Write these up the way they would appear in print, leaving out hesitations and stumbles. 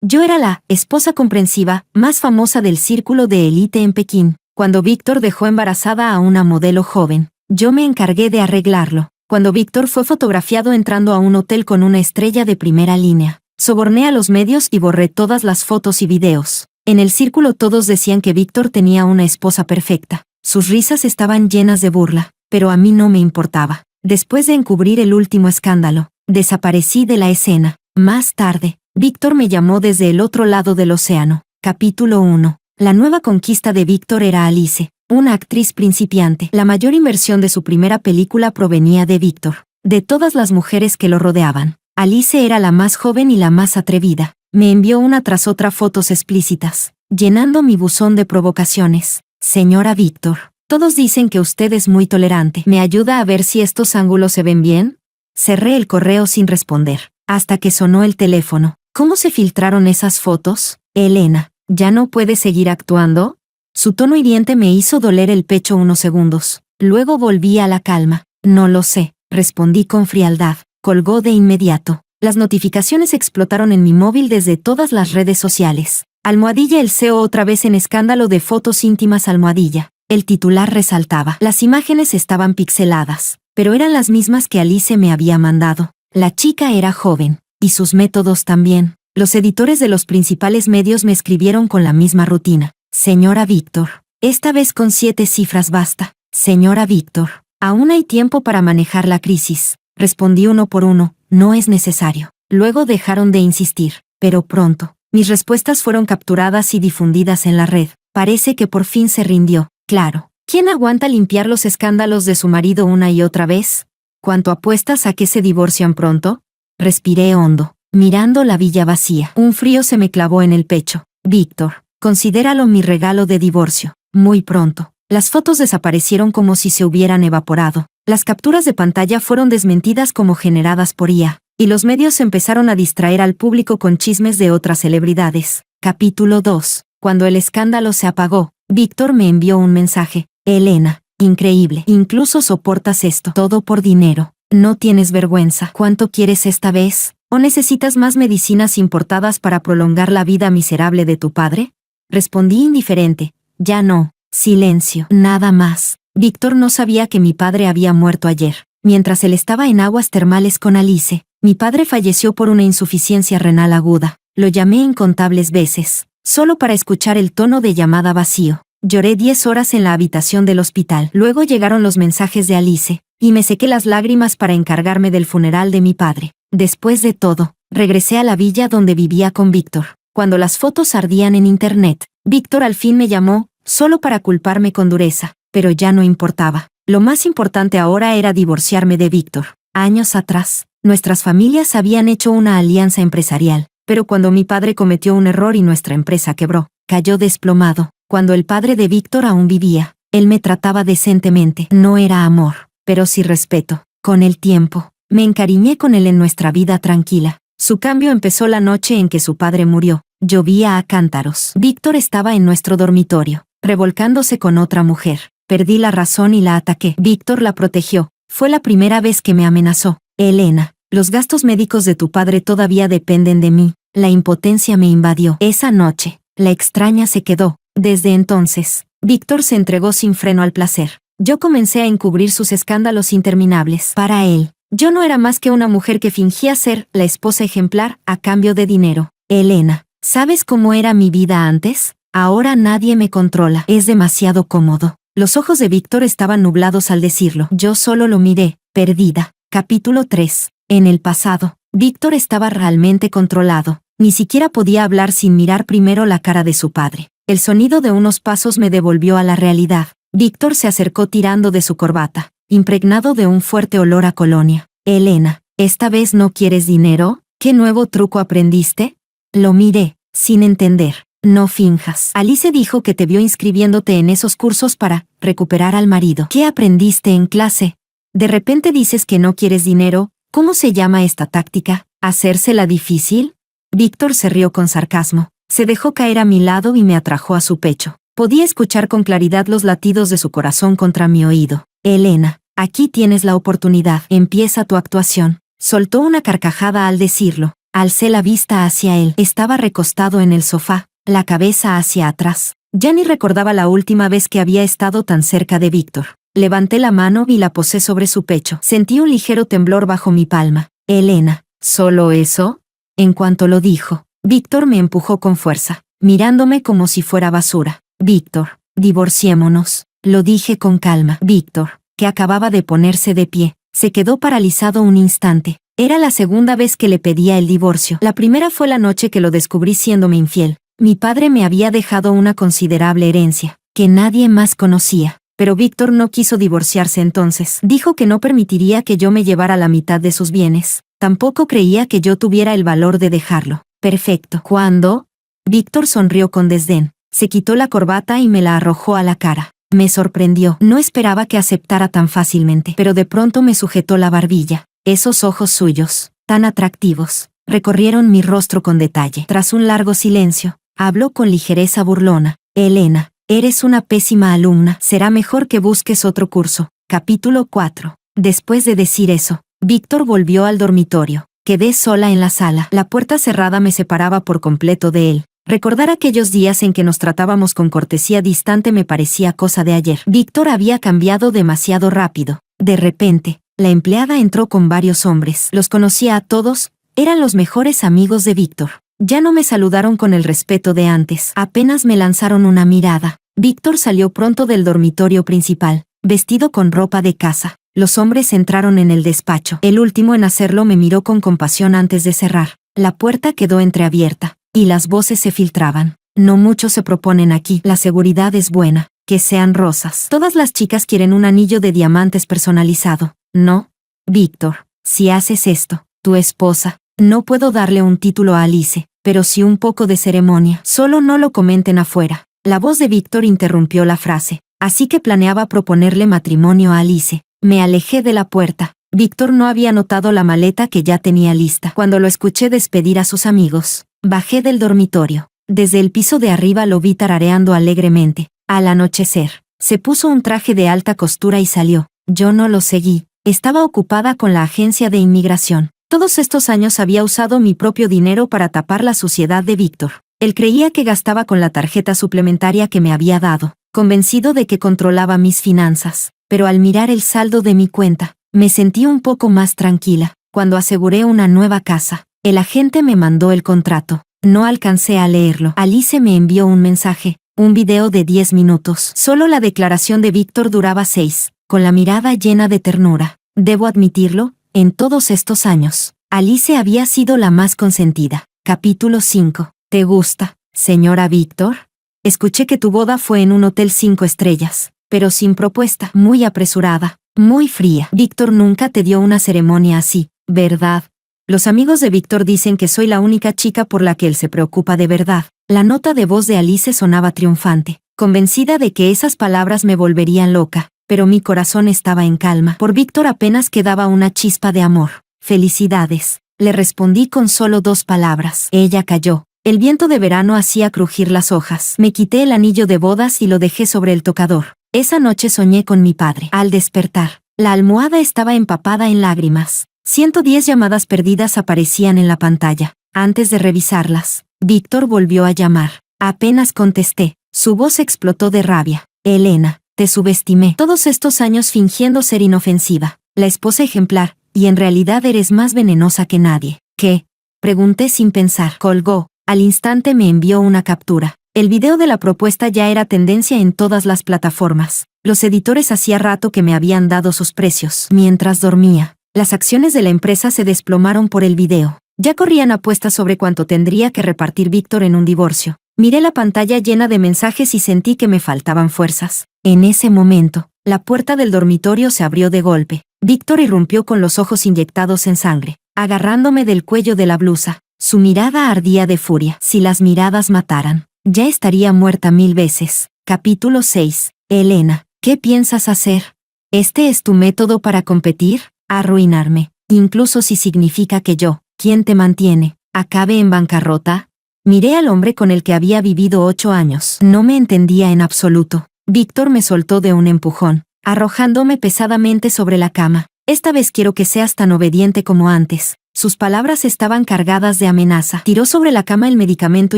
Yo era la esposa comprensiva más famosa del círculo de élite en Pekín. Cuando Víctor dejó embarazada a una modelo joven, yo me encargué de arreglarlo. Cuando Víctor fue fotografiado entrando a un hotel con una estrella de primera línea, soborné a los medios y borré todas las fotos y videos. En el círculo todos decían que Víctor tenía una esposa perfecta. Sus risas estaban llenas de burla, pero a mí no me importaba. Después de encubrir el último escándalo, desaparecí de la escena. Más tarde, Víctor me llamó desde el otro lado del océano. Capítulo 1. La nueva conquista de Víctor era Alice, una actriz principiante. La mayor inversión de su primera película provenía de Víctor. De todas las mujeres que lo rodeaban, Alice era la más joven y la más atrevida. Me envió una tras otra fotos explícitas, llenando mi buzón de provocaciones. Señora Víctor, todos dicen que usted es muy tolerante. ¿Me ayuda a ver si estos ángulos se ven bien? Cerré el correo sin responder, hasta que sonó el teléfono. ¿Cómo se filtraron esas fotos? Elena, ¿ya no puede seguir actuando? Su tono hiriente me hizo doler el pecho unos segundos. Luego volví a la calma. No lo sé, respondí con frialdad. Colgó de inmediato. Las notificaciones explotaron en mi móvil desde todas las redes sociales. Almohadilla el CEO otra vez en escándalo de fotos íntimas almohadilla. El titular resaltaba. Las imágenes estaban pixeladas, pero eran las mismas que Alice me había mandado. La chica era joven, y sus métodos también. Los editores de los principales medios me escribieron con la misma rutina. Señora Víctor, esta vez con 7 cifras basta. Señora Víctor, aún hay tiempo para manejar la crisis. Respondí uno por uno, no es necesario. Luego dejaron de insistir, pero pronto. Mis respuestas fueron capturadas y difundidas en la red. Parece que por fin se rindió. Claro. ¿Quién aguanta limpiar los escándalos de su marido una y otra vez? ¿Cuánto apuestas a que se divorcian pronto? Respiré hondo, mirando la villa vacía. Un frío se me clavó en el pecho. Víctor, considéralo mi regalo de divorcio. Muy pronto. Las fotos desaparecieron como si se hubieran evaporado. Las capturas de pantalla fueron desmentidas como generadas por IA, y los medios empezaron a distraer al público con chismes de otras celebridades. Capítulo 2. Cuando el escándalo se apagó, Víctor me envió un mensaje. Elena, increíble. Incluso soportas esto. Todo por dinero. ¿No tienes vergüenza? ¿Cuánto quieres esta vez? ¿O necesitas más medicinas importadas para prolongar la vida miserable de tu padre? Respondí indiferente. Ya no. Silencio. Nada más. Víctor no sabía que mi padre había muerto ayer. Mientras él estaba en aguas termales con Alice, mi padre falleció por una insuficiencia renal aguda. Lo llamé incontables veces, solo para escuchar el tono de llamada vacío. Lloré 10 horas en la habitación del hospital. Luego llegaron los mensajes de Alice, y me sequé las lágrimas para encargarme del funeral de mi padre. Después de todo, regresé a la villa donde vivía con Víctor. Cuando las fotos ardían en internet, Víctor al fin me llamó, solo para culparme con dureza, pero ya no importaba. Lo más importante ahora era divorciarme de Víctor. Años atrás, nuestras familias habían hecho una alianza empresarial, pero cuando mi padre cometió un error y nuestra empresa quebró, cayó desplomado. Cuando el padre de Víctor aún vivía, él me trataba decentemente. No era amor, pero sí respeto. Con el tiempo, me encariñé con él en nuestra vida tranquila. Su cambio empezó la noche en que su padre murió. Llovía a cántaros. Víctor estaba en nuestro dormitorio, revolcándose con otra mujer. Perdí la razón y la ataqué. Víctor la protegió. Fue la primera vez que me amenazó. Elena, los gastos médicos de tu padre todavía dependen de mí. La impotencia me invadió. Esa noche, la extraña se quedó. Desde entonces, Víctor se entregó sin freno al placer. Yo comencé a encubrir sus escándalos interminables. Para él, yo no era más que una mujer que fingía ser la esposa ejemplar a cambio de dinero. Elena, ¿sabes cómo era mi vida antes? Ahora nadie me controla. Es demasiado cómodo. Los ojos de Víctor estaban nublados al decirlo. Yo solo lo miré, perdida. Capítulo 3. En el pasado, Víctor estaba realmente controlado. Ni siquiera podía hablar sin mirar primero la cara de su padre. El sonido de unos pasos me devolvió a la realidad. Víctor se acercó tirando de su corbata, impregnado de un fuerte olor a colonia. Elena, ¿esta vez no quieres dinero? ¿Qué nuevo truco aprendiste? Lo miré, sin entender. No finjas. Alice dijo que te vio inscribiéndote en esos cursos para recuperar al marido. ¿Qué aprendiste en clase? De repente dices que no quieres dinero. ¿Cómo se llama esta táctica? ¿Hacérsela difícil? Víctor se rió con sarcasmo. Se dejó caer a mi lado y me atrajo a su pecho. Podía escuchar con claridad los latidos de su corazón contra mi oído. Elena, aquí tienes la oportunidad. Empieza tu actuación. Soltó una carcajada al decirlo. Alcé la vista hacia él. Estaba recostado en el sofá, la cabeza hacia atrás. Ya ni recordaba la última vez que había estado tan cerca de Víctor. Levanté la mano y la posé sobre su pecho. Sentí un ligero temblor bajo mi palma. Elena, ¿solo eso? En cuanto lo dijo, Víctor me empujó con fuerza, mirándome como si fuera basura. Víctor, divorciémonos. Lo dije con calma. Víctor, que acababa de ponerse de pie, se quedó paralizado un instante. Era la segunda vez que le pedía el divorcio. La primera fue la noche que lo descubrí siéndome infiel. Mi padre me había dejado una considerable herencia, que nadie más conocía. Pero Víctor no quiso divorciarse entonces. Dijo que no permitiría que yo me llevara la mitad de sus bienes. Tampoco creía que yo tuviera el valor de dejarlo. Perfecto. ¿Cuándo? Víctor sonrió con desdén. Se quitó la corbata y me la arrojó a la cara. Me sorprendió. No esperaba que aceptara tan fácilmente. Pero de pronto me sujetó la barbilla. Esos ojos suyos, tan atractivos, recorrieron mi rostro con detalle. Tras un largo silencio, habló con ligereza burlona. Elena, eres una pésima alumna. Será mejor que busques otro curso. Capítulo 4. Después de decir eso, Víctor volvió al dormitorio. Quedé sola en la sala. La puerta cerrada me separaba por completo de él. Recordar aquellos días en que nos tratábamos con cortesía distante me parecía cosa de ayer. Víctor había cambiado demasiado rápido. De repente, la empleada entró con varios hombres. Los conocía a todos, eran los mejores amigos de Víctor. Ya no me saludaron con el respeto de antes. Apenas me lanzaron una mirada. Víctor salió pronto del dormitorio principal, vestido con ropa de casa. Los hombres entraron en el despacho. El último en hacerlo me miró con compasión antes de cerrar. La puerta quedó entreabierta, y las voces se filtraban. No muchos se proponen aquí. La seguridad es buena. Que sean rosas. Todas las chicas quieren un anillo de diamantes personalizado. No, Víctor, si haces esto, tu esposa, no puedo darle un título a Alice, pero sí un poco de ceremonia. Solo no lo comenten afuera. La voz de Víctor interrumpió la frase, así que planeaba proponerle matrimonio a Alice. Me alejé de la puerta. Víctor no había notado la maleta que ya tenía lista. Cuando lo escuché despedir a sus amigos, bajé del dormitorio. Desde el piso de arriba lo vi tarareando alegremente. Al anochecer, se puso un traje de alta costura y salió. Yo no lo seguí. Estaba ocupada con la agencia de inmigración. Todos estos años había usado mi propio dinero para tapar la suciedad de Víctor. Él creía que gastaba con la tarjeta suplementaria que me había dado, convencido de que controlaba mis finanzas. Pero al mirar el saldo de mi cuenta, me sentí un poco más tranquila. Cuando aseguré una nueva casa, el agente me mandó el contrato. No alcancé a leerlo. Alice me envió un mensaje, un video de 10 minutos. Solo la declaración de Víctor duraba 6. Con la mirada llena de ternura. Debo admitirlo, en todos estos años, Alice había sido la más consentida. Capítulo 5. ¿Te gusta, señora Víctor? Escuché que tu boda fue en un hotel 5 estrellas, pero sin propuesta, muy apresurada, muy fría. Víctor nunca te dio una ceremonia así, ¿verdad? Los amigos de Víctor dicen que soy la única chica por la que él se preocupa de verdad. La nota de voz de Alice sonaba triunfante, convencida de que esas palabras me volverían loca. Pero mi corazón estaba en calma. Por Víctor apenas quedaba una chispa de amor. Felicidades. Le respondí con solo 2 palabras. Ella calló. El viento de verano hacía crujir las hojas. Me quité el anillo de bodas y lo dejé sobre el tocador. Esa noche soñé con mi padre. Al despertar, la almohada estaba empapada en lágrimas. 110 llamadas perdidas aparecían en la pantalla. Antes de revisarlas, Víctor volvió a llamar. Apenas contesté. Su voz explotó de rabia. Elena. Te subestimé todos estos años fingiendo ser inofensiva, la esposa ejemplar, y en realidad eres más venenosa que nadie. ¿Qué? Pregunté sin pensar. Colgó. Al instante me envió una captura. El video de la propuesta ya era tendencia en todas las plataformas. Los editores hacía rato que me habían dado sus precios. Mientras dormía, las acciones de la empresa se desplomaron por el video. Ya corrían apuestas sobre cuánto tendría que repartir Víctor en un divorcio. Miré la pantalla llena de mensajes y sentí que me faltaban fuerzas. En ese momento, la puerta del dormitorio se abrió de golpe. Víctor irrumpió con los ojos inyectados en sangre, agarrándome del cuello de la blusa. Su mirada ardía de furia. Si las miradas mataran, ya estaría muerta 1000 veces. Capítulo 6. Elena, ¿qué piensas hacer? ¿Este es tu método para competir? Arruinarme, incluso si significa que yo, quien te mantiene, acabe en bancarrota. Miré al hombre con el que había vivido 8 años. No me entendía en absoluto. Víctor me soltó de un empujón, arrojándome pesadamente sobre la cama. Esta vez quiero que seas tan obediente como antes. Sus palabras estaban cargadas de amenaza. Tiró sobre la cama el medicamento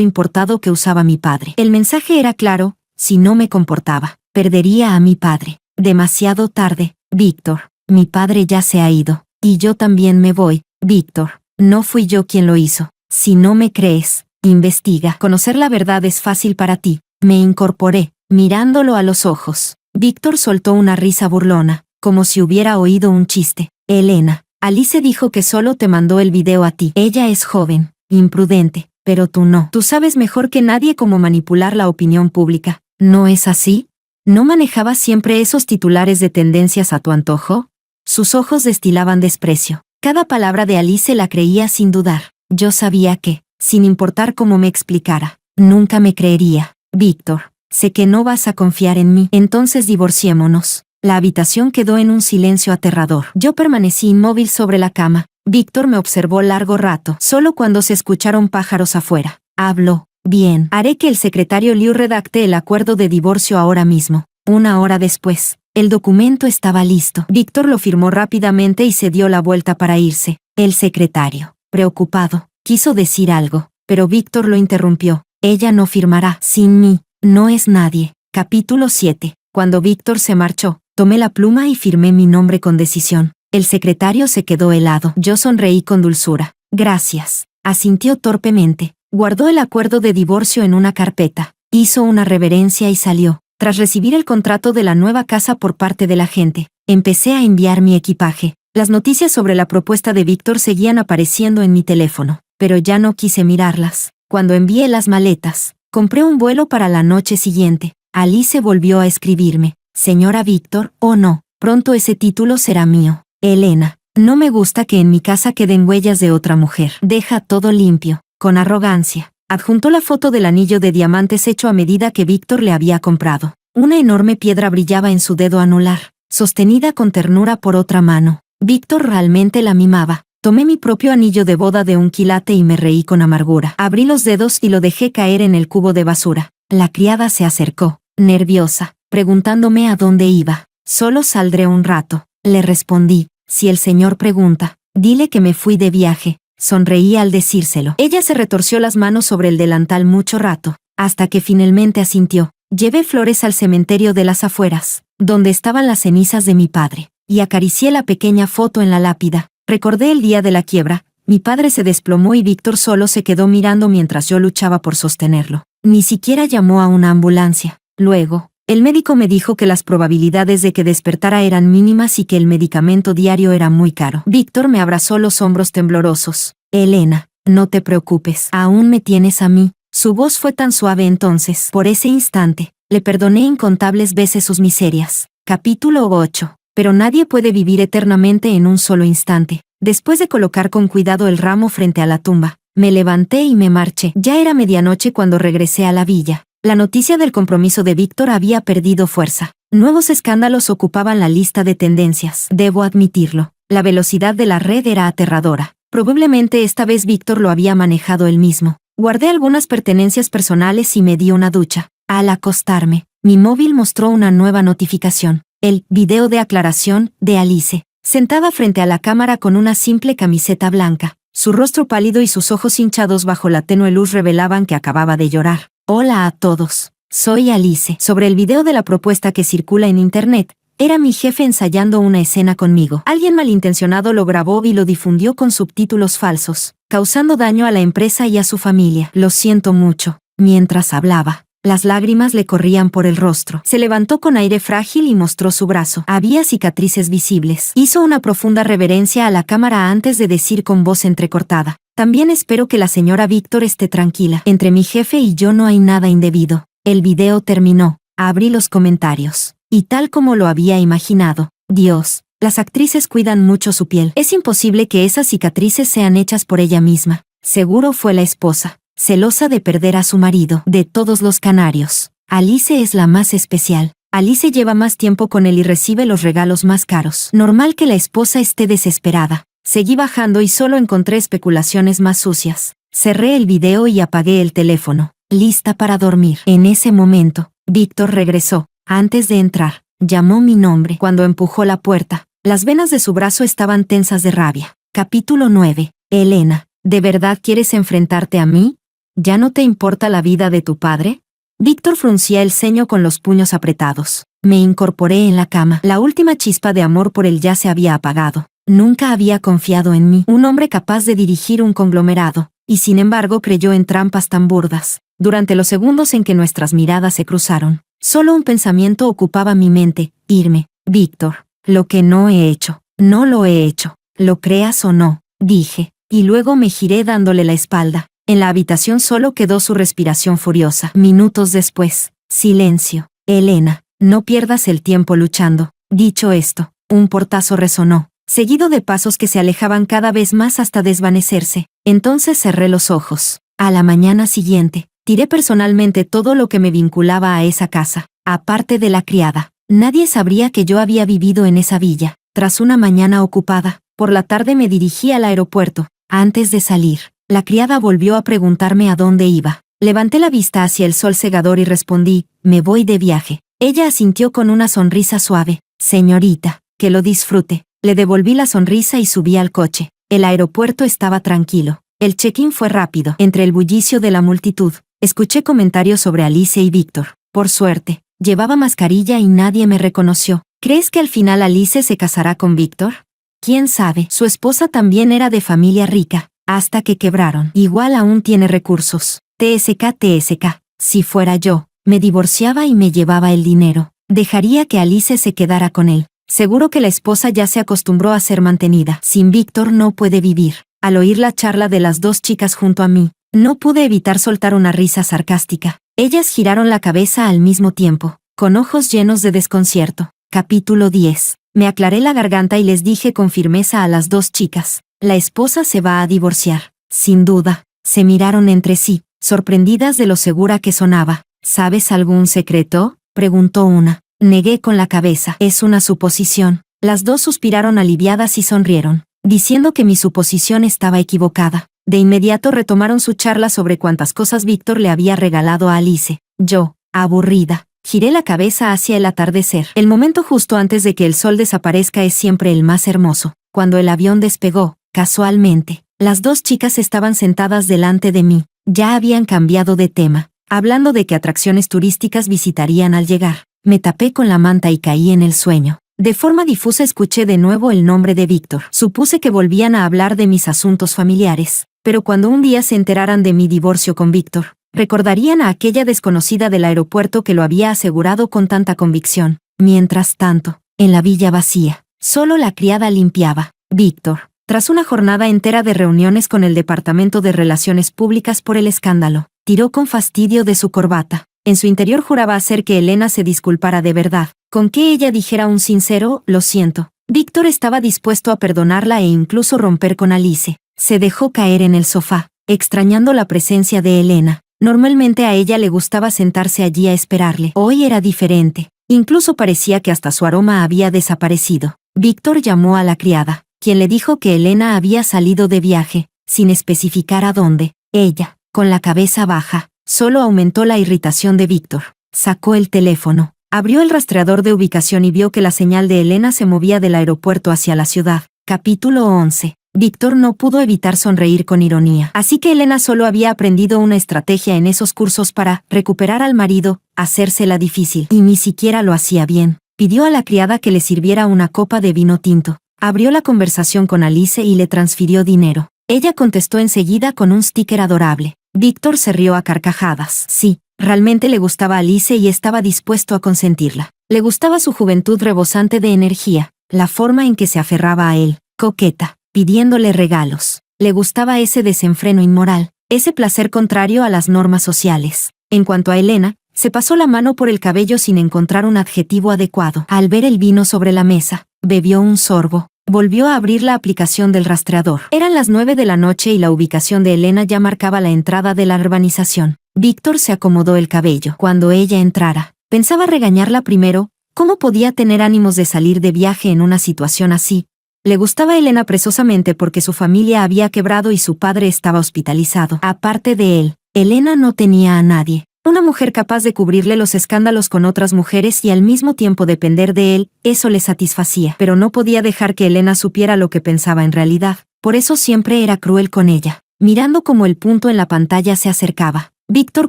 importado que usaba mi padre. El mensaje era claro: si no me comportaba, perdería a mi padre. Demasiado tarde, Víctor. Mi padre ya se ha ido. Y yo también me voy, Víctor. No fui yo quien lo hizo. Si no me crees, investiga. Conocer la verdad es fácil para ti. Me incorporé, mirándolo a los ojos. Víctor soltó una risa burlona, como si hubiera oído un chiste. Elena, Alice dijo que solo te mandó el video a ti. Ella es joven, imprudente, pero tú no. Tú sabes mejor que nadie cómo manipular la opinión pública. ¿No es así? ¿No manejabas siempre esos titulares de tendencias a tu antojo? Sus ojos destilaban desprecio. Cada palabra de Alice la creía sin dudar. Yo sabía que, sin importar cómo me explicara, nunca me creería. Víctor, sé que no vas a confiar en mí. Entonces divorciémonos. La habitación quedó en un silencio aterrador. Yo permanecí inmóvil sobre la cama. Víctor me observó largo rato. Solo cuando se escucharon pájaros afuera, habló. Bien, haré que el secretario Liu redacte el acuerdo de divorcio ahora mismo. 1 hora después, el documento estaba listo. Víctor lo firmó rápidamente y se dio la vuelta para irse. El secretario, preocupado, quiso decir algo, pero Víctor lo interrumpió. Ella no firmará sin mí. No es nadie. Capítulo 7. Cuando Víctor se marchó, tomé la pluma y firmé mi nombre con decisión. El secretario se quedó helado. Yo sonreí con dulzura. Gracias. Asintió torpemente. Guardó el acuerdo de divorcio en una carpeta. Hizo una reverencia y salió. Tras recibir el contrato de la nueva casa por parte del agente, empecé a enviar mi equipaje. Las noticias sobre la propuesta de Víctor seguían apareciendo en mi teléfono, pero ya no quise mirarlas. Cuando envié las maletas, compré un vuelo para la noche siguiente. Alice volvió a escribirme. Señora Víctor, oh no, pronto ese título será mío. Elena, no me gusta que en mi casa queden huellas de otra mujer. Deja todo limpio. Con arrogancia, adjuntó la foto del anillo de diamantes hecho a medida que Víctor le había comprado. Una enorme piedra brillaba en su dedo anular, sostenida con ternura por otra mano. Víctor realmente la mimaba. Tomé mi propio anillo de boda de un quilate y me reí con amargura. Abrí los dedos y lo dejé caer en el cubo de basura. La criada se acercó, nerviosa, preguntándome a dónde iba. Solo saldré un rato, le respondí. Si el señor pregunta, dile que me fui de viaje. Sonreí al decírselo. Ella se retorció las manos sobre el delantal mucho rato, hasta que finalmente asintió. Llevé flores al cementerio de las afueras, donde estaban las cenizas de mi padre, y acaricié la pequeña foto en la lápida. Recordé el día de la quiebra. Mi padre se desplomó y Víctor solo se quedó mirando mientras yo luchaba por sostenerlo. Ni siquiera llamó a una ambulancia. Luego, el médico me dijo que las probabilidades de que despertara eran mínimas y que el medicamento diario era muy caro. Víctor me abrazó los hombros temblorosos. Elena, no te preocupes, aún me tienes a mí. Su voz fue tan suave entonces. Por ese instante, le perdoné incontables veces sus miserias. Capítulo 8. Pero nadie puede vivir eternamente en un solo instante. Después de colocar con cuidado el ramo frente a la tumba, me levanté y me marché. Ya era medianoche cuando regresé a la villa. La noticia del compromiso de Víctor había perdido fuerza. Nuevos escándalos ocupaban la lista de tendencias. Debo admitirlo, la velocidad de la red era aterradora. Probablemente esta vez Víctor lo había manejado él mismo. Guardé algunas pertenencias personales y me di una ducha. Al acostarme, mi móvil mostró una nueva notificación. El video de aclaración de Alice, sentada frente a la cámara con una simple camiseta blanca. Su rostro pálido y sus ojos hinchados bajo la tenue luz revelaban que acababa de llorar. Hola a todos. Soy Alice. Sobre el video de la propuesta que circula en internet, era mi jefe ensayando una escena conmigo. Alguien malintencionado lo grabó y lo difundió con subtítulos falsos, causando daño a la empresa y a su familia. Lo siento mucho. Mientras hablaba, las lágrimas le corrían por el rostro. Se levantó con aire frágil y mostró su brazo. Había cicatrices visibles. Hizo una profunda reverencia a la cámara antes de decir con voz entrecortada. También espero que la señora Víctor esté tranquila. Entre mi jefe y yo no hay nada indebido. El video terminó. Abrí los comentarios. Y tal como lo había imaginado. Dios, las actrices cuidan mucho su piel. Es imposible que esas cicatrices sean hechas por ella misma. Seguro fue la esposa, celosa de perder a su marido. De todos los canarios, Alice es la más especial. Alice lleva más tiempo con él y recibe los regalos más caros. Normal que la esposa esté desesperada. Seguí bajando y solo encontré especulaciones más sucias. Cerré el video y apagué el teléfono, lista para dormir. En ese momento, Víctor regresó. Antes de entrar, llamó mi nombre. Cuando empujó la puerta, Las venas de su brazo estaban tensas de rabia. Capítulo 9. Elena, ¿de verdad quieres enfrentarte a mí? ¿Ya no te importa la vida de tu padre? Víctor fruncía el ceño con los puños apretados. Me incorporé en la cama. La última chispa de amor por él ya se había apagado. Nunca había confiado en mí, un hombre capaz de dirigir un conglomerado, y sin embargo creyó en trampas tan burdas. Durante los segundos en que nuestras miradas se cruzaron, solo un pensamiento ocupaba mi mente: irme. Víctor, lo que no he hecho, no lo he hecho, lo creas o no, dije, y luego me giré dándole la espalda. En la habitación solo quedó su respiración furiosa. Minutos después, silencio. Elena, no pierdas el tiempo luchando. Dicho esto, un portazo resonó, seguido de pasos que se alejaban cada vez más hasta desvanecerse. Entonces cerré los ojos. A la mañana siguiente, tiré personalmente todo lo que me vinculaba a esa casa. Aparte de la criada, nadie sabría que yo había vivido en esa villa. Tras una mañana ocupada, por la tarde me dirigí al aeropuerto. Antes de salir, la criada volvió a preguntarme a dónde iba. Levanté la vista hacia el sol cegador y respondí: me voy de viaje. Ella asintió con una sonrisa suave. Señorita, que lo disfrute. Le devolví la sonrisa y subí al coche. El aeropuerto estaba tranquilo. El check-in fue rápido. Entre el bullicio de la multitud, escuché comentarios sobre Alice y Víctor. Por suerte, llevaba mascarilla y nadie me reconoció. ¿Crees que al final Alice se casará con Víctor? ¿Quién sabe? Su esposa también era de familia rica, hasta que quebraron. Igual aún tiene recursos. TSK. Si fuera yo, me divorciaba y me llevaba el dinero. Dejaría que Alice se quedara con él. Seguro que la esposa ya se acostumbró a ser mantenida. Sin Víctor no puede vivir. Al oír la charla de las dos chicas junto a mí, no pude evitar soltar una risa sarcástica. Ellas giraron la cabeza al mismo tiempo, con ojos llenos de desconcierto. Capítulo 10. Me aclaré la garganta y les dije con firmeza a las dos chicas: la esposa se va a divorciar. Sin duda. Se miraron entre sí, sorprendidas de lo segura que sonaba. ¿Sabes algún secreto?, preguntó una. Negué con la cabeza. Es una suposición. Las dos suspiraron aliviadas y sonrieron, diciendo que mi suposición estaba equivocada. De inmediato retomaron su charla sobre cuántas cosas Víctor le había regalado a Alice. Yo, aburrida, giré la cabeza hacia el atardecer. El momento justo antes de que el sol desaparezca es siempre el más hermoso. Cuando el avión despegó, casualmente, las dos chicas estaban sentadas delante de mí. Ya habían cambiado de tema, hablando de qué atracciones turísticas visitarían al llegar. Me tapé con la manta y caí en el sueño. De forma difusa escuché de nuevo el nombre de Víctor. Supuse que volvían a hablar de mis asuntos familiares, pero cuando un día se enteraran de mi divorcio con Víctor, recordarían a aquella desconocida del aeropuerto que lo había asegurado con tanta convicción. Mientras tanto, en la villa vacía, solo la criada limpiaba. Víctor, tras una jornada entera de reuniones con el Departamento de Relaciones Públicas por el escándalo, tiró con fastidio de su corbata. En su interior juraba hacer que Elena se disculpara de verdad, con que ella dijera un sincero «lo siento». Víctor estaba dispuesto a perdonarla e incluso romper con Alice. Se dejó caer en el sofá, extrañando la presencia de Elena. Normalmente a ella le gustaba sentarse allí a esperarle. Hoy era diferente. Incluso parecía que hasta su aroma había desaparecido. Víctor llamó a la criada, quien le dijo que Elena había salido de viaje, sin especificar a dónde. Ella, con la cabeza baja, solo aumentó la irritación de Víctor. Sacó el teléfono, abrió el rastreador de ubicación y vio que la señal de Elena se movía del aeropuerto hacia la ciudad. Capítulo 11. Víctor no pudo evitar sonreír con ironía. Así que Elena solo había aprendido una estrategia en esos cursos para recuperar al marido, hacérsela difícil. Y ni siquiera lo hacía bien. Pidió a la criada que le sirviera una copa de vino tinto. Abrió la conversación con Alice y le transfirió dinero. Ella contestó enseguida con un sticker adorable. Víctor se rió a carcajadas. Sí, realmente le gustaba a Alice y estaba dispuesto a consentirla. Le gustaba su juventud rebosante de energía, la forma en que se aferraba a él, coqueta, pidiéndole regalos. Le gustaba ese desenfreno inmoral, ese placer contrario a las normas sociales. En cuanto a Elena, se pasó la mano por el cabello sin encontrar un adjetivo adecuado. Al ver el vino sobre la mesa, bebió un sorbo. Volvió a abrir la aplicación del rastreador. Eran las 9 de la noche y la ubicación de Elena ya marcaba la entrada de la urbanización. Víctor se acomodó el cabello. Cuando ella entrara, pensaba regañarla primero. ¿Cómo podía tener ánimos de salir de viaje en una situación así? Le gustaba a Elena precisamente porque su familia había quebrado y su padre estaba hospitalizado. Aparte de él, Elena no tenía a nadie. Una mujer capaz de cubrirle los escándalos con otras mujeres y al mismo tiempo depender de él, eso le satisfacía. Pero no podía dejar que Elena supiera lo que pensaba en realidad. Por eso siempre era cruel con ella. Mirando cómo el punto en la pantalla se acercaba, Víctor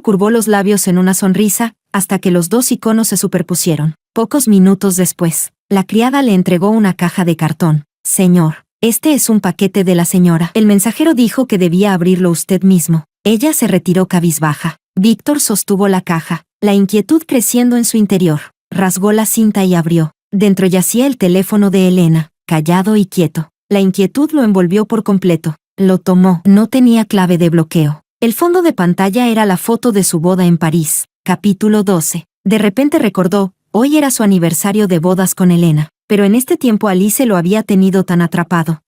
curvó los labios en una sonrisa, hasta que los dos iconos se superpusieron. Pocos minutos después, la criada le entregó una caja de cartón. «Señor, este es un paquete de la señora». El mensajero dijo que debía abrirlo usted mismo. Ella se retiró cabizbaja. Víctor sostuvo la caja, la inquietud creciendo en su interior. Rasgó la cinta y abrió. Dentro yacía el teléfono de Elena, callado y quieto. La inquietud lo envolvió por completo. Lo tomó. No tenía clave de bloqueo. El fondo de pantalla era la foto de su boda en París. Capítulo 12. De repente recordó, hoy era su aniversario de bodas con Elena, pero en este tiempo Alice lo había tenido tan atrapado.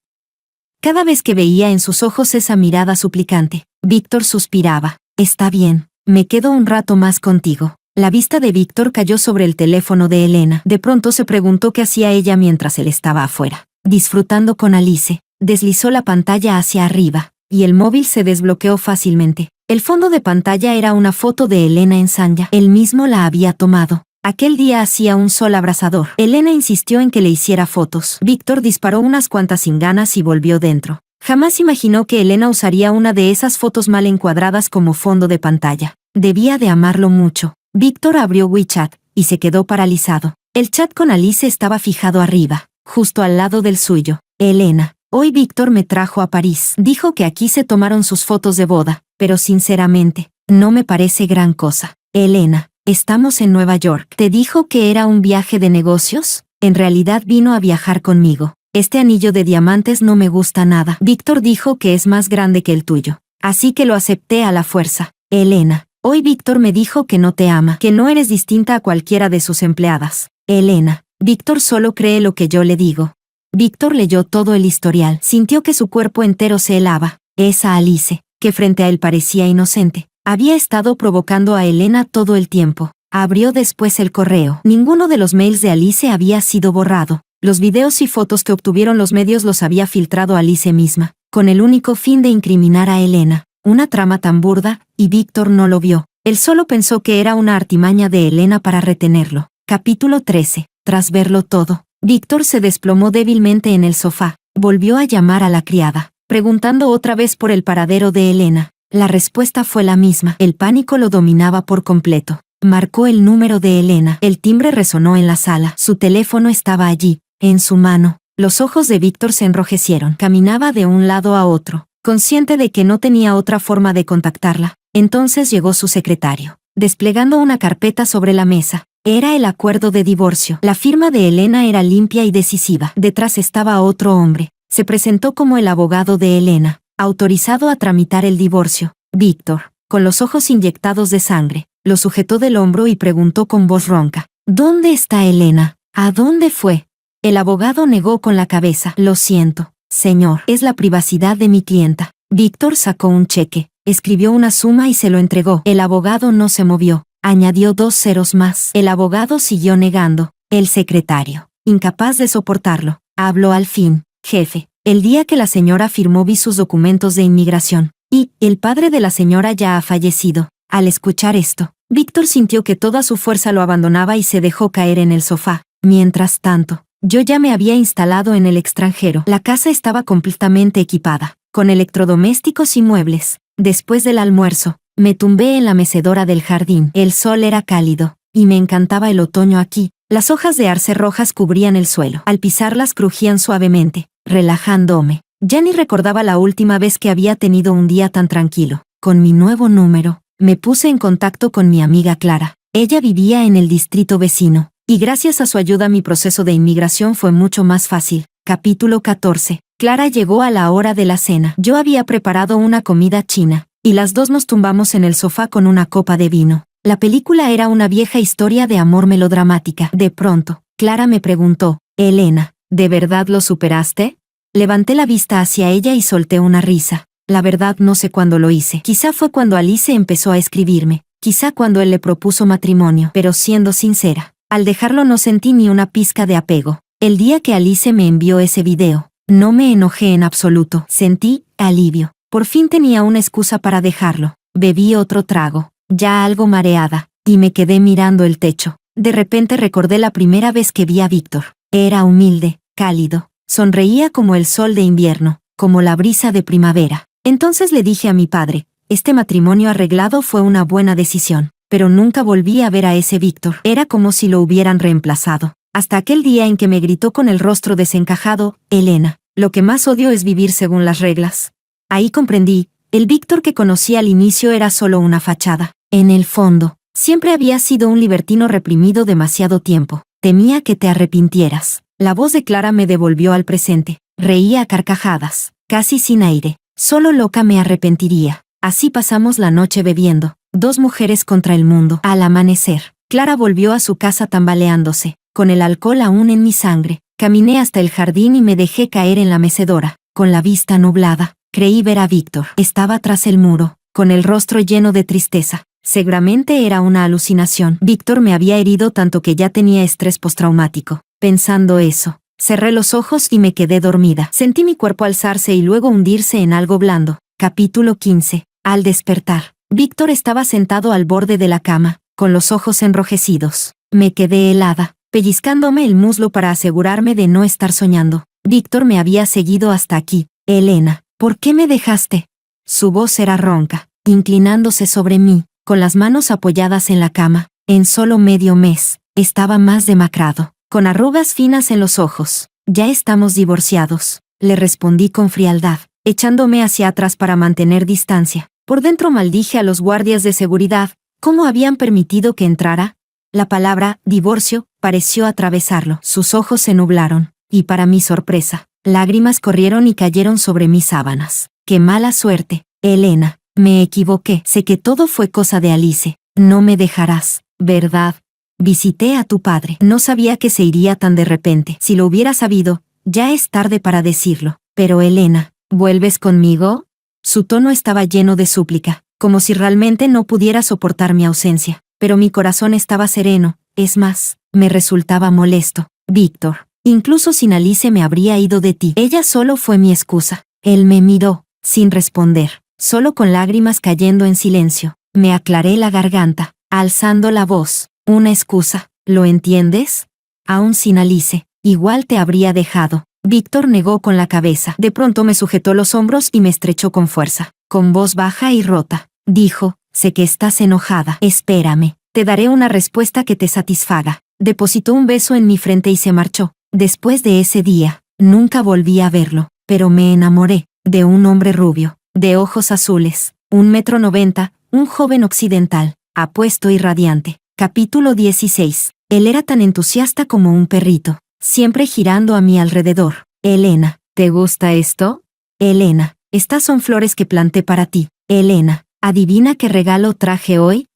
Cada vez que veía en sus ojos esa mirada suplicante, Víctor suspiraba. «Está bien, me quedo un rato más contigo». La vista de Víctor cayó sobre el teléfono de Elena. De pronto se preguntó qué hacía ella mientras él estaba afuera, disfrutando con Alice. Deslizó la pantalla hacia arriba, y el móvil se desbloqueó fácilmente. El fondo de pantalla era una foto de Elena en Sanya. Él mismo la había tomado. Aquel día hacía un sol abrasador. Elena insistió en que le hiciera fotos. Víctor disparó unas cuantas sin ganas y volvió dentro. Jamás imaginó que Elena usaría una de esas fotos mal encuadradas como fondo de pantalla. Debía de amarlo mucho. Víctor abrió WeChat y se quedó paralizado. El chat con Alice estaba fijado arriba, justo al lado del suyo. «Elena, hoy Víctor me trajo a París. Dijo que aquí se tomaron sus fotos de boda, pero sinceramente, no me parece gran cosa. Elena, estamos en Nueva York. ¿Te dijo que era un viaje de negocios? En realidad vino a viajar conmigo. Este anillo de diamantes no me gusta nada. Víctor dijo que es más grande que el tuyo, así que lo acepté a la fuerza. Elena, hoy Víctor me dijo que no te ama, que no eres distinta a cualquiera de sus empleadas. Elena, Víctor solo cree lo que yo le digo». Víctor leyó todo el historial. Sintió que su cuerpo entero se helaba. Esa Alice, que frente a él parecía inocente, había estado provocando a Elena todo el tiempo. Abrió después el correo. Ninguno de los mails de Alice había sido borrado. Los videos y fotos que obtuvieron los medios los había filtrado Alice misma, con el único fin de incriminar a Elena. Una trama tan burda, y Víctor no lo vio. Él solo pensó que era una artimaña de Elena para retenerlo. Capítulo 13. Tras verlo todo, Víctor se desplomó débilmente en el sofá. Volvió a llamar a la criada, preguntando otra vez por el paradero de Elena. La respuesta fue la misma. El pánico lo dominaba por completo. Marcó el número de Elena. El timbre resonó en la sala. Su teléfono estaba allí, en su mano. Los ojos de Víctor se enrojecieron. Caminaba de un lado a otro, consciente de que no tenía otra forma de contactarla. Entonces llegó su secretario, desplegando una carpeta sobre la mesa. Era el acuerdo de divorcio. La firma de Elena era limpia y decisiva. Detrás estaba otro hombre. Se presentó como el abogado de Elena, autorizado a tramitar el divorcio. Víctor, con los ojos inyectados de sangre, lo sujetó del hombro y preguntó con voz ronca: «¿Dónde está Elena? ¿A dónde fue?». El abogado negó con la cabeza. «Lo siento, señor, es la privacidad de mi clienta». Víctor sacó un cheque, escribió una suma y se lo entregó. El abogado no se movió. Añadió 2 ceros más. El abogado siguió negando. El secretario, incapaz de soportarlo, habló al fin: «Jefe, el día que la señora firmó vi sus documentos de inmigración. Y el padre de la señora ya ha fallecido». Al escuchar esto, Víctor sintió que toda su fuerza lo abandonaba y se dejó caer en el sofá. Mientras tanto, yo ya me había instalado en el extranjero. La casa estaba completamente equipada, con electrodomésticos y muebles. Después del almuerzo, me tumbé en la mecedora del jardín. El sol era cálido, y me encantaba el otoño aquí. Las hojas de arce rojas cubrían el suelo. Al pisarlas crujían suavemente, relajándome. Ya ni recordaba la última vez que había tenido un día tan tranquilo. Con mi nuevo número, me puse en contacto con mi amiga Clara. Ella vivía en el distrito vecino, y gracias a su ayuda mi proceso de inmigración fue mucho más fácil. Capítulo 14. Clara llegó a la hora de la cena. Yo había preparado una comida china, y las dos nos tumbamos en el sofá con una copa de vino. La película era una vieja historia de amor melodramática. De pronto, Clara me preguntó: «Elena, ¿de verdad lo superaste?». Levanté la vista hacia ella y solté una risa. La verdad no sé cuándo lo hice. Quizá fue cuando Alice empezó a escribirme. Quizá cuando él le propuso matrimonio. Pero siendo sincera, al dejarlo no sentí ni una pizca de apego. El día que Alice me envió ese video, no me enojé en absoluto. Sentí alivio. Por fin tenía una excusa para dejarlo. Bebí otro trago. ya algo mareada, y me quedé mirando el techo. De repente recordé la primera vez que vi a Víctor. Era humilde, cálido, sonreía como el sol de invierno, como la brisa de primavera. Entonces le dije a mi padre, este matrimonio arreglado fue una buena decisión. Pero nunca volví a ver a ese Víctor. Era como si lo hubieran reemplazado. Hasta aquel día en que me gritó con el rostro desencajado, Elena, lo que más odio es vivir según las reglas. Ahí comprendí, el Víctor que conocí al inicio era solo una fachada. En el fondo, siempre había sido un libertino reprimido demasiado tiempo. Temía que te arrepintieras. La voz de Clara me devolvió al presente. Reía a carcajadas, casi sin aire. Solo loca me arrepentiría. Así pasamos la noche bebiendo. Dos mujeres contra el mundo. Al amanecer, Clara volvió a su casa tambaleándose, con el alcohol aún en mi sangre. Caminé hasta el jardín y me dejé caer en la mecedora, con la vista nublada. Creí ver a Víctor. Estaba tras el muro, con el rostro lleno de tristeza. Seguramente era una alucinación. Víctor me había herido tanto que ya tenía estrés postraumático. Pensando eso, cerré los ojos y me quedé dormida. Sentí mi cuerpo alzarse y luego hundirse en algo blando. Capítulo 15. Al despertar, Víctor estaba sentado al borde de la cama, con los ojos enrojecidos. Me quedé helada, pellizcándome el muslo para asegurarme de no estar soñando. Víctor me había seguido hasta aquí. Elena, ¿por qué me dejaste? Su voz era ronca, inclinándose sobre mí, con las manos apoyadas en la cama. En solo medio mes, estaba más demacrado, con arrugas finas en los ojos. Ya estamos divorciados, le respondí con frialdad, echándome hacia atrás para mantener distancia. Por dentro maldije a los guardias de seguridad. ¿Cómo habían permitido que entrara? La palabra divorcio pareció atravesarlo. Sus ojos se nublaron, y para mi sorpresa, lágrimas corrieron y cayeron sobre mis sábanas. ¡Qué mala suerte, Elena! Me equivoqué. Sé que todo fue cosa de Alice. No me dejarás, ¿verdad? Visité a tu padre. No sabía que se iría tan de repente. Si lo hubiera sabido, ya es tarde para decirlo. Pero Elena, ¿vuelves conmigo? Su tono estaba lleno de súplica, como si realmente no pudiera soportar mi ausencia. Pero mi corazón estaba sereno, es más, me resultaba molesto. Víctor, incluso sin Alice me habría ido de ti. Ella solo fue mi excusa. Él me miró, sin responder, solo con lágrimas cayendo en silencio. Me aclaré la garganta, alzando la voz. Una excusa, ¿lo entiendes? Aún sin Alice, igual te habría dejado. Víctor negó con la cabeza. De pronto me sujetó los hombros y me estrechó con fuerza. Con voz baja y rota, dijo, sé que estás enojada. Espérame, te daré una respuesta que te satisfaga. Depositó un beso en mi frente y se marchó. Después de ese día, nunca volví a verlo, pero me enamoré de un hombre rubio, de ojos azules, 1,90 m, un joven occidental, apuesto y radiante. Capítulo 16. Él era tan entusiasta como un perrito, siempre girando a mi alrededor. Elena, ¿te gusta esto? Elena, estas son flores que planté para ti. Elena, ¿adivina qué regalo traje hoy?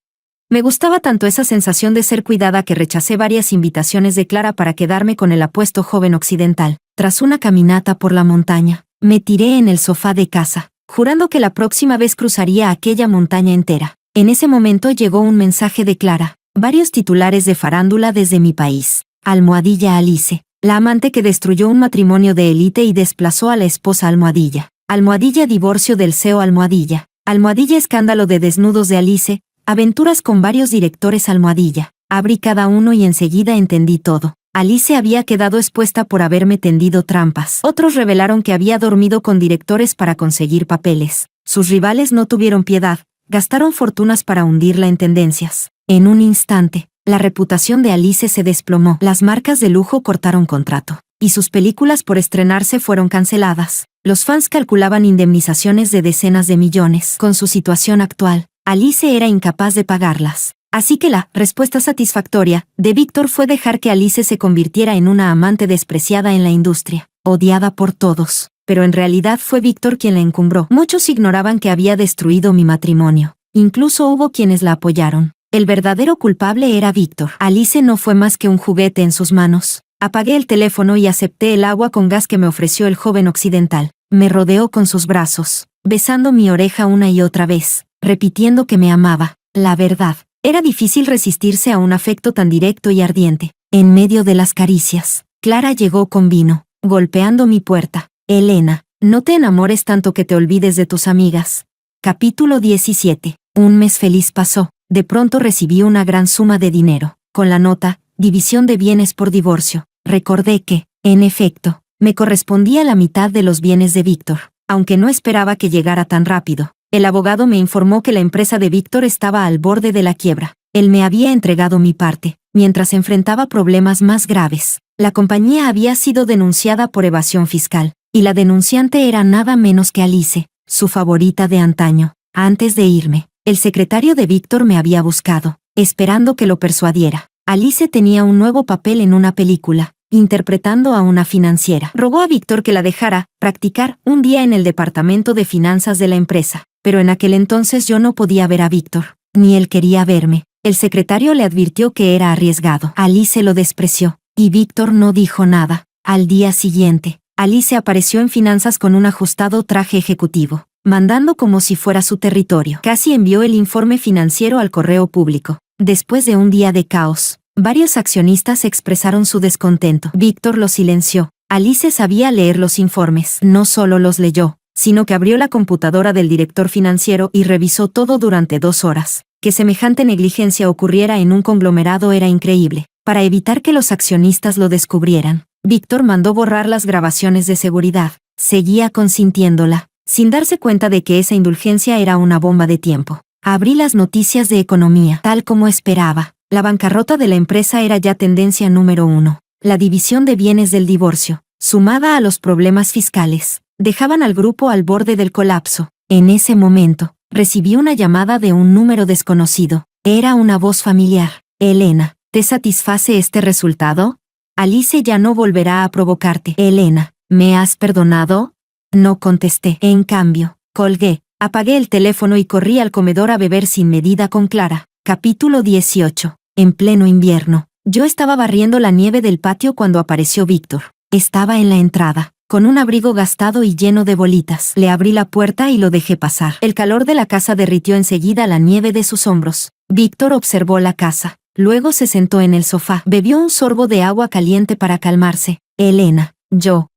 Me gustaba tanto esa sensación de ser cuidada que rechacé varias invitaciones de Clara para quedarme con el apuesto joven occidental. Tras una caminata por la montaña, me tiré en el sofá de casa, jurando que la próxima vez cruzaría aquella montaña entera. En ese momento llegó un mensaje de Clara. Varios titulares de farándula desde mi país. Almohadilla Alice, la amante que destruyó un matrimonio de élite y desplazó a la esposa Almohadilla. Almohadilla divorcio del CEO Almohadilla. Almohadilla escándalo de desnudos de Alice. Aventuras con varios directores Almohadilla. Abrí cada uno y enseguida entendí todo. Alice había quedado expuesta por haberme tendido trampas. Otros revelaron que había dormido con directores para conseguir papeles. Sus rivales no tuvieron piedad. Gastaron fortunas para hundirla en tendencias. En un instante, la reputación de Alice se desplomó. Las marcas de lujo cortaron contrato, y sus películas por estrenarse fueron canceladas. Los fans calculaban indemnizaciones de decenas de millones. Con su situación actual, Alice era incapaz de pagarlas. Así que la respuesta satisfactoria de Víctor fue dejar que Alice se convirtiera en una amante despreciada en la industria, odiada por todos. Pero en realidad fue Víctor quien la encumbró. Muchos ignoraban que había destruido mi matrimonio. Incluso hubo quienes la apoyaron. El verdadero culpable era Víctor. Alice no fue más que un juguete en sus manos. Apagué el teléfono y acepté el agua con gas que me ofreció el joven occidental. Me rodeó con sus brazos, besando mi oreja una y otra vez, repitiendo que me amaba. La verdad, era difícil resistirse a un afecto tan directo y ardiente. En medio de las caricias, Clara llegó con vino, golpeando mi puerta. Elena, no te enamores tanto que te olvides de tus amigas. Capítulo 17. Un mes feliz pasó. De pronto recibí una gran suma de dinero. Con la nota, división de bienes por divorcio. Recordé que, en efecto, me correspondía la mitad de los bienes de Víctor, aunque no esperaba que llegara tan rápido. El abogado me informó que la empresa de Víctor estaba al borde de la quiebra. Él me había entregado mi parte, mientras enfrentaba problemas más graves. La compañía había sido denunciada por evasión fiscal, y la denunciante era nada menos que Alice, su favorita de antaño. Antes de irme, el secretario de Víctor me había buscado, esperando que lo persuadiera. Alice tenía un nuevo papel en una película, interpretando a una financiera. Rogó a Víctor que la dejara practicar un día en el departamento de finanzas de la empresa, pero en aquel entonces yo no podía ver a Víctor, ni él quería verme. El secretario le advirtió que era arriesgado. Alice lo despreció, y Víctor no dijo nada. Al día siguiente, Alice apareció en finanzas con un ajustado traje ejecutivo, mandando como si fuera su territorio. Casi envió el informe financiero al correo público. Después de un día de caos, varios accionistas expresaron su descontento. Víctor los silenció. Alice sabía leer los informes. No solo los leyó, sino que abrió la computadora del director financiero y revisó todo durante 2 horas. Que semejante negligencia ocurriera en un conglomerado era increíble. Para evitar que los accionistas lo descubrieran, Víctor mandó borrar las grabaciones de seguridad. Seguía consintiéndola, sin darse cuenta de que esa indulgencia era una bomba de tiempo. Abrí las noticias de economía. Tal como esperaba, la bancarrota de la empresa era ya tendencia número 1. La división de bienes del divorcio, sumada a los problemas fiscales, dejaban al grupo al borde del colapso. En ese momento, recibí una llamada de un número desconocido. Era una voz familiar. Elena, ¿te satisface este resultado? Alice ya no volverá a provocarte. Elena, ¿me has perdonado? No contesté. En cambio, colgué, apagué el teléfono y corrí al comedor a beber sin medida con Clara. Capítulo 18. En pleno invierno, yo estaba barriendo la nieve del patio cuando apareció Víctor. Estaba en la entrada, con un abrigo gastado y lleno de bolitas. Le abrí la puerta y lo dejé pasar. El calor de la casa derritió enseguida la nieve de sus hombros. Víctor observó la casa. Luego se sentó en el sofá. Bebió un sorbo de agua caliente para calmarse. Elena,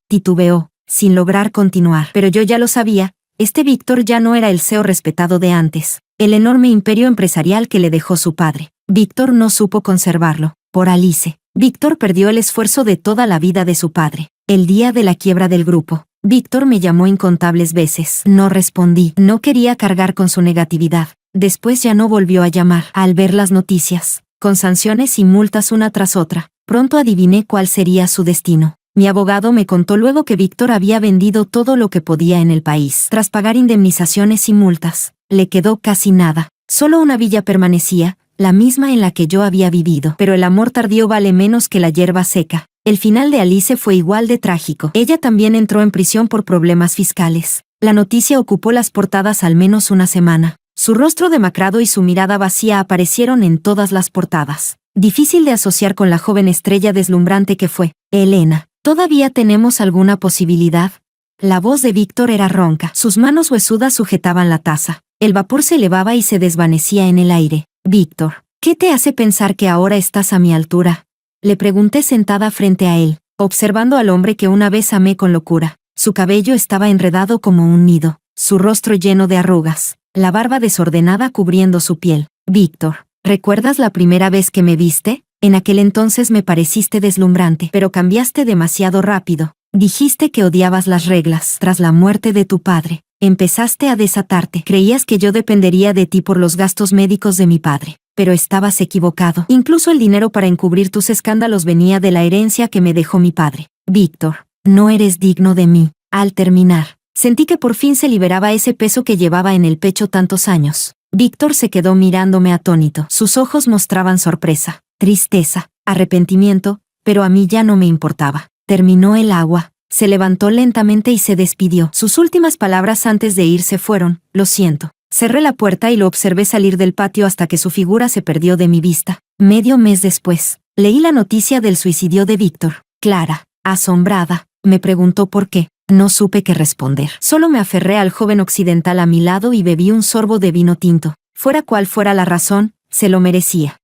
titubeó, sin lograr continuar. Pero yo ya lo sabía, este Víctor ya no era el CEO respetado de antes. El enorme imperio empresarial que le dejó su padre. Víctor no supo conservarlo. Por Alice, Víctor perdió el esfuerzo de toda la vida de su padre. El día de la quiebra del grupo, Víctor me llamó incontables veces. No respondí. No quería cargar con su negatividad. Después ya no volvió a llamar. Al ver las noticias, con sanciones y multas una tras otra, pronto adiviné cuál sería su destino. Mi abogado me contó luego que Víctor había vendido todo lo que podía en el país. Tras pagar indemnizaciones y multas, le quedó casi nada. Solo una villa permanecía, la misma en la que yo había vivido. Pero el amor tardío vale menos que la hierba seca. El final de Alice fue igual de trágico. Ella también entró en prisión por problemas fiscales. La noticia ocupó las portadas al menos una semana. Su rostro demacrado y su mirada vacía aparecieron en todas las portadas. Difícil de asociar con la joven estrella deslumbrante que fue. Elena, ¿todavía tenemos alguna posibilidad? La voz de Víctor era ronca. Sus manos huesudas sujetaban la taza. El vapor se elevaba y se desvanecía en el aire. Víctor, ¿qué te hace pensar que ahora estás a mi altura? Le pregunté sentada frente a él, observando al hombre que una vez amé con locura. Su cabello estaba enredado como un nido, su rostro lleno de arrugas, la barba desordenada cubriendo su piel. Víctor, ¿recuerdas la primera vez que me viste? En aquel entonces me pareciste deslumbrante, pero cambiaste demasiado rápido. Dijiste que odiabas las reglas. Tras la muerte de tu padre, empezaste a desatarte. Creías que yo dependería de ti por los gastos médicos de mi padre. Pero estabas equivocado. Incluso el dinero para encubrir tus escándalos venía de la herencia que me dejó mi padre. Víctor, no eres digno de mí. Al terminar, sentí que por fin se liberaba ese peso que llevaba en el pecho tantos años. Víctor se quedó mirándome atónito. Sus ojos mostraban sorpresa, tristeza, arrepentimiento, pero a mí ya no me importaba. Terminó el agua, se levantó lentamente y se despidió. Sus últimas palabras antes de irse fueron: lo siento. Cerré la puerta y lo observé salir del patio hasta que su figura se perdió de mi vista. Medio mes después, leí la noticia del suicidio de Víctor. Clara, asombrada, me preguntó por qué. No supe qué responder. Solo me aferré al joven occidental a mi lado y bebí un sorbo de vino tinto. Fuera cual fuera la razón, se lo merecía.